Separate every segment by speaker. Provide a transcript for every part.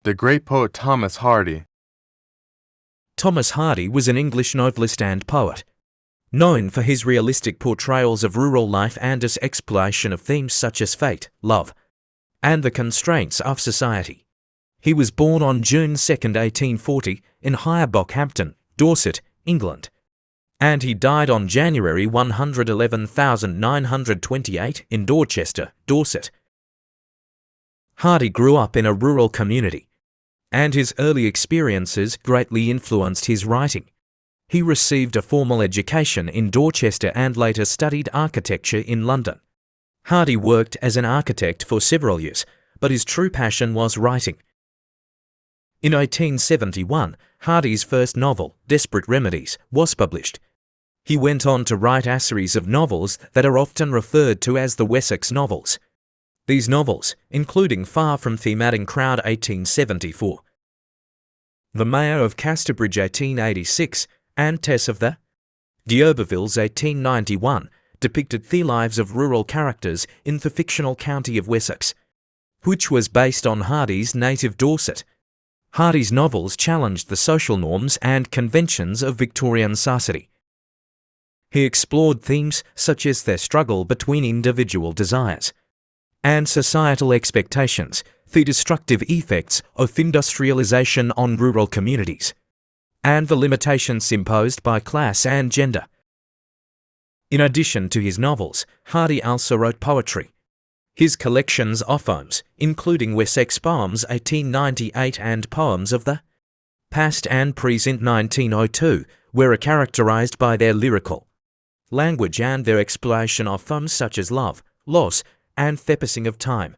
Speaker 1: The great poet Thomas Hardy.
Speaker 2: Thomas Hardy was an English novelist and poet, known for his realistic portrayals of rural life and his exploration of themes such as fate, love, and the constraints of society. He was born on June 2, 1840, in Higher Bockhampton, Dorset, England, and he died on January 111,928 in Dorchester, Dorset. Hardy grew up in a rural community, and his early experiences greatly influenced his writing. He received a formal education in Dorchester and later studied architecture in London. Hardy worked as an architect for several years, but his true passion was writing. In 1871, Hardy's first novel, Desperate Remedies, was published. He went on to write a series of novels that are often referred to as the Wessex novels. These novels, including Far From Thematic Crowd 1874, The Mayor of Casterbridge 1886, and Tess of the D'Urbervilles 1891, depicted the lives of rural characters in the fictional county of Wessex, which was based on Hardy's native Dorset. Hardy's novels challenged the social norms and conventions of Victorian society. He explored themes such as their struggle between individual desires and societal expectations, the destructive effects of industrialization on rural communities, and the limitations imposed by class and gender. In addition to his novels, Hardy also wrote poetry. His collections of poems, including Wessex Poems 1898 and Poems of the Past and Present 1902, were characterized by their lyrical language and their exploration of themes such as love, loss, and the passing of time.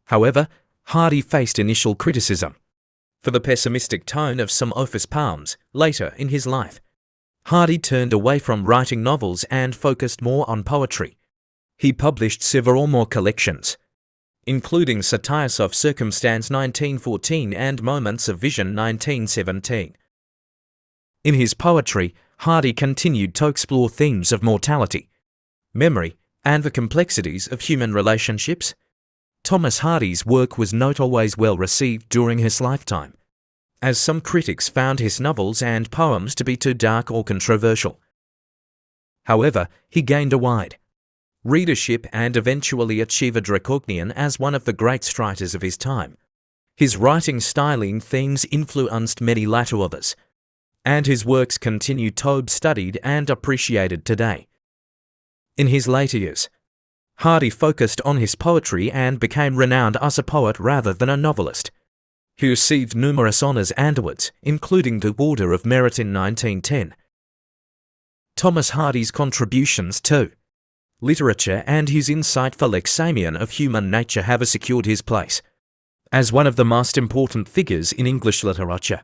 Speaker 2: However, Hardy faced initial criticism for the pessimistic tone of some of his poems later in his life. Hardy turned away from writing novels and focused more on poetry. He published several more collections, including Satires of Circumstance 1914 and Moments of Vision 1917. In his poetry, Hardy continued to explore themes of mortality, memory, and the complexities of human relationships. Thomas Hardy's work was not always well received during his lifetime, as some critics found his novels and poems to be too dark or controversial. However, he gained a wide readership and eventually achieved recognition as one of the great writers of his time. His writing style and themes influenced many later authors, and his works continue to be studied and appreciated today. In his later years, Hardy focused on his poetry and became renowned as a poet rather than a novelist. He received numerous honours and awards, including the Order of Merit in 1910. Thomas Hardy's contributions to literature and his insightful examination of human nature have secured his place as one of the most important figures in English literature.